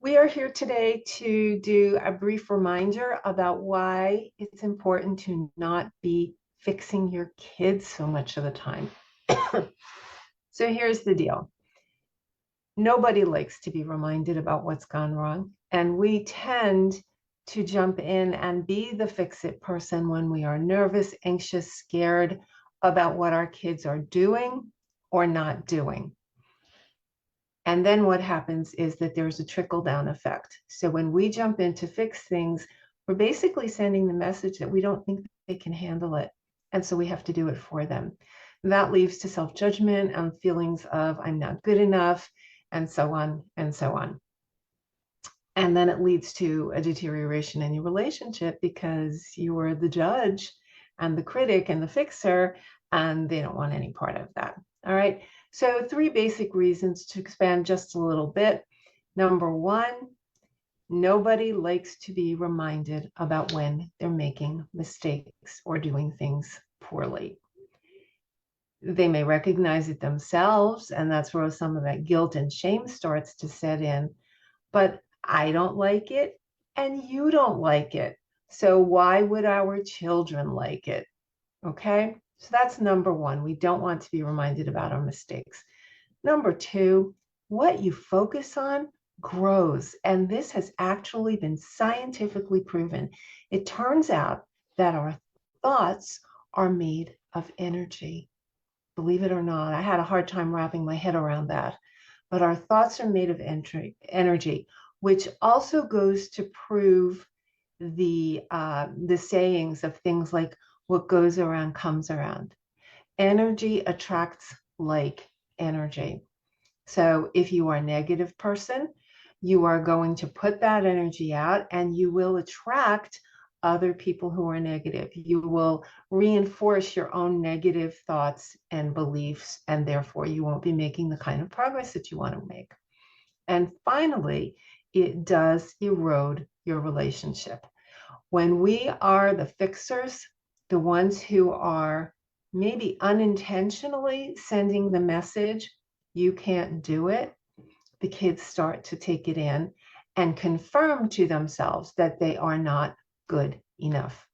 We are here today to do a brief reminder about why it's important to not be fixing your kids so much of the time. So here's the deal. Nobody likes to be reminded about what's gone wrong, and we tend to jump in and be the fix-it person when we are nervous, anxious, scared about what our kids are doing or not doing. And then what happens is that there's a trickle-down effect. So when we jump in to fix things, we're basically sending the message that we don't think they can handle it. And so we have to do it for them. That leads to self-judgment and feelings of I'm not good enough, and so on and so on. And then it leads to a deterioration in your relationship because you are the judge and the critic and the fixer, and they don't want any part of that. All right. So 3 basic reasons to expand just a little bit. Number 1, nobody likes to be reminded about when they're making mistakes or doing things poorly. They may recognize it themselves, and that's where some of that guilt and shame starts to set in. But I don't like it, and you don't like it. So why would our children like it? Okay, so that's number 1. We don't want to be reminded about our mistakes. Number 2, what you focus on grows. And this has actually been scientifically proven. It turns out that our thoughts are made of energy. Believe it or not, I had a hard time wrapping my head around that. But our thoughts are made of energy, which also goes to prove the sayings of things like what goes around comes around. Energy attracts like energy. So if you are a negative person, you are going to put that energy out and you will attract other people who are negative. You will reinforce your own negative thoughts and beliefs, and therefore you won't be making the kind of progress that you want to make. And finally, it does erode your relationship. When we are the fixers, the ones who are maybe unintentionally sending the message, you can't do it, the kids start to take it in and confirm to themselves that they are not good enough.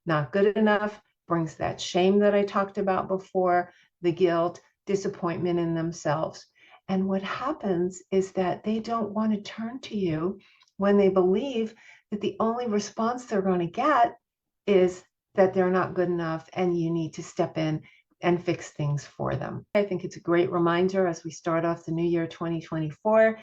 Not good enough brings that shame that I talked about before, the guilt, disappointment in themselves. And what happens is that they don't want to turn to you when they believe that the only response they're going to get is that they're not good enough and you need to step in and fix things for them. I think it's a great reminder as we start off the new year 2024